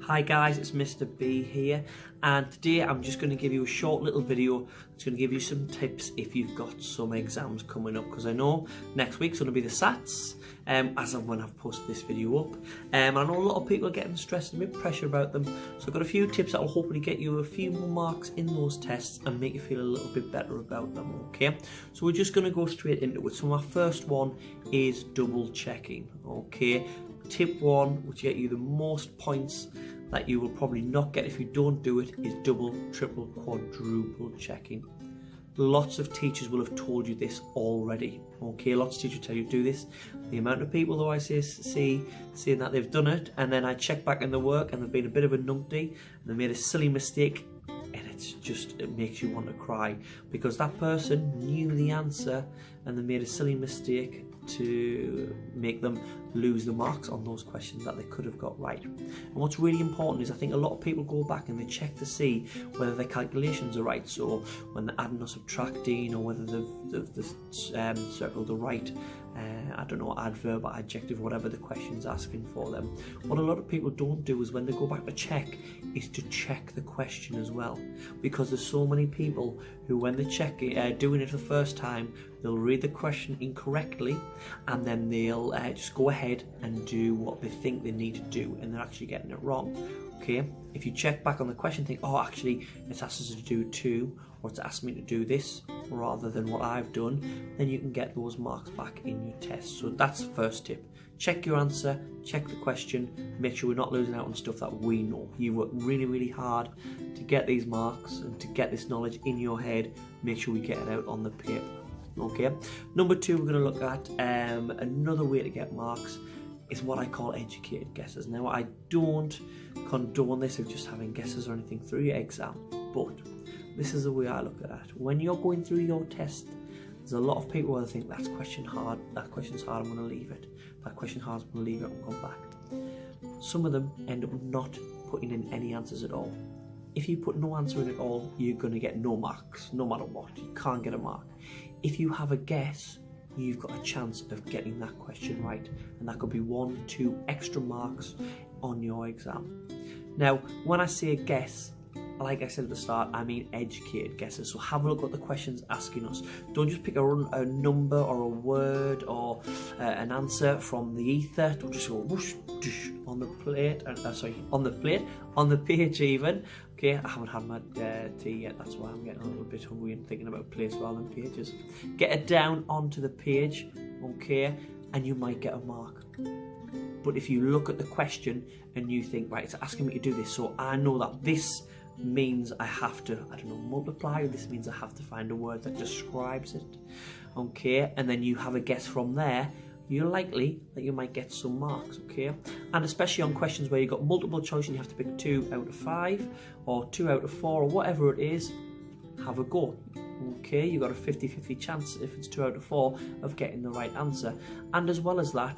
Hi guys, it's Mr. B here, and today I'm just going to give you a short little video that's going to give you some tips if you've got some exams coming up, because I know next week's going to be the SATs, as of when I've posted this video up. I know a lot of people are getting stressed and a bit pressure about them, so I've got a few tips that will hopefully get you a few more marks in those tests and make you feel a little bit better about them, okay? So we're just going to go straight into it. So my first one is double checking, okay? Tip one, which will get you the most points that you will probably not get if you don't do it, is double, triple, quadruple checking. Lots of teachers will have told you this already, okay? Lots of teachers tell you do this. The amount of people though I see saying that they've done it, and then I check back in the work and they've been a bit of a numpty and they made a silly mistake, and it makes you want to cry, because that person knew the answer and they made a silly mistake to make them lose the marks on those questions that they could have got right. And what's really important is I think a lot of people go back and they check to see whether their calculations are right, so when they're adding or subtracting, or whether they've circled the right I don't know, adverb or adjective, whatever the question's asking for them. What a lot of people don't do is when they go back to check, is to check the question as well, because there's so many people who, when they check it, doing it for the first time, they'll read the question incorrectly and then they'll just go ahead and do what they think they need to do, and they're actually getting it wrong. Okay, if you check back on the question, think, oh, actually it's asked us to do 2, or it's asked me to do this rather than what I've done, then you can get those marks back in your test. So that's the first tip. Check your answer, check the question, make sure we're not losing out on stuff that we know. You work really, really hard to get these marks and to get this knowledge in your head. Make sure we get it out on the paper. Okay. Number 2, we're going to look at another way to get marks is what I call educated guesses. Now, I don't condone this of just having guesses or anything through your exam, but this is the way I look at it. When you're going through your test, there's a lot of people that think that's question hard, that question's hard, I'm going to leave it. That question hard, I'm going to leave it and come back. Some of them end up not putting in any answers at all. If you put no answer in at all, you're going to get no marks, no matter what. You can't get a mark. If you have a guess, you've got a chance of getting that question right, and that could be 1, 2 extra marks on your exam. Now, when I say guess, like I said at the start, I mean educated guesses. So have a look at what the question's asking us. Don't just pick a number or a word or an answer from the ether. Don't just go whoosh, whoosh, on the plate. On the page even. Okay, I haven't had my tea yet. That's why I'm getting a little bit hungry and thinking about plates rather than pages. Get it down onto the page, okay, and you might get a mark. But if you look at the question and you think, right, it's asking me to do this, so I know that this means I have to, I don't know, multiply, this means I have to find a word that describes it, okay, and then you have a guess from there, you're likely that you might get some marks, okay? And especially on questions where you've got multiple choice and you have to pick 2 out of 5 or 2 out of 4 or whatever it is, have a go. Okay, you've got a 50-50 chance, if it's 2 out of 4, of getting the right answer. And as well as that,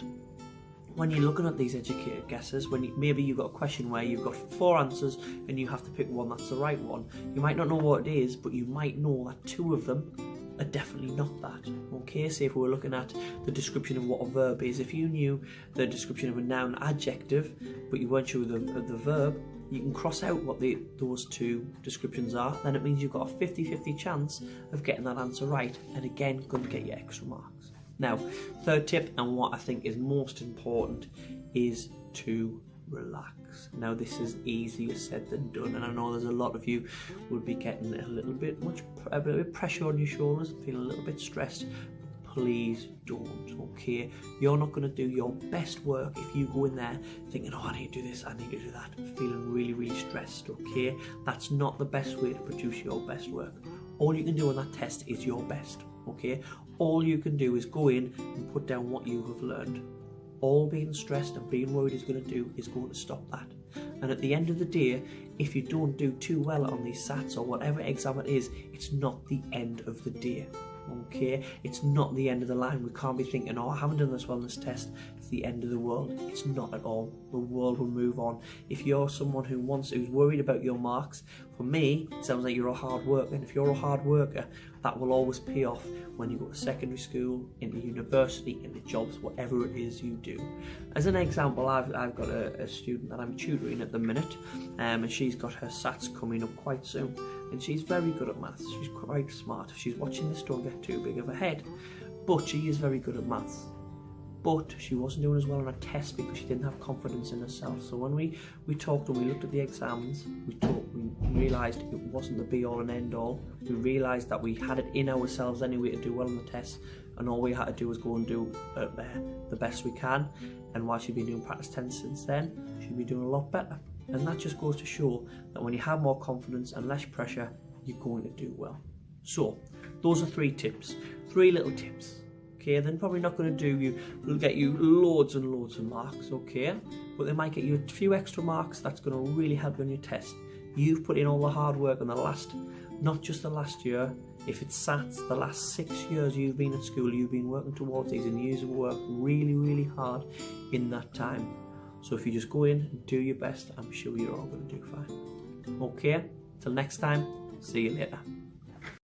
when you're looking at these educated guesses, when maybe you've got a question where you've got 4 answers and you have to pick one that's the right one, you might not know what it is, but you might know that 2 of them are definitely not that. Okay, say if we were looking at the description of what a verb is, if you knew the description of a noun adjective, but you weren't sure of the verb, you can cross out what those 2 descriptions are, then it means you've got a 50-50 chance of getting that answer right, and again, going to get you extra marks. Now, third tip, and what I think is most important, is to relax. Now, this is easier said than done, and I know there's a lot of you would be getting a little bit pressure on your shoulders, feeling a little bit stressed. Please don't, okay? You're not going to do your best work if you go in there thinking, oh, I need to do this, I need to do that, feeling really, really stressed, okay? That's not the best way to produce your best work. All you can do on that test is your best, okay? All you can do is go in and put down what you have learned. All being stressed and being worried is going to do is going to stop that. And at the end of the day, if you don't do too well on these SATs or whatever exam it is, it's not the end of the day. Okay, it's not the end of the line. We can't be thinking, oh, I haven't done this well on this test, it's the end of the world. It's not at all. the world will move on. If you're someone who's worried about your marks, for me, it sounds like you're a hard worker. And if you're a hard worker, that will always pay off when you go to secondary school, into university, into jobs, whatever it is you do. As an example, I've got a student that I'm tutoring at the minute, and she's got her SATs coming up quite soon. And she's very good at maths. She's quite smart. If she's watching this, don't get too big of a head. But she is very good at maths. But she wasn't doing as well on a test because she didn't have confidence in herself. So when we talked and we looked at the exams, we realised it wasn't the be all and end all. We realised that we had it in ourselves anyway to do well on the tests, and all we had to do was go and do the best we can. And while she'd been doing practice 10 since then, she'd be doing a lot better. And that just goes to show that when you have more confidence and less pressure, you're going to do well. So those are 3 tips, 3 little tips. Okay, they're probably not going to do you, will get you loads and loads of marks, okay? But they might get you a few extra marks that's going to really help you on your test. You've put in all the hard work on the last, not just the last year, if it's SATs, the last 6 years you've been at school, you've been working towards these, and you've worked really, really hard in that time. So if you just go in and do your best, I'm sure you're all going to do fine. Okay, till next time, see you later.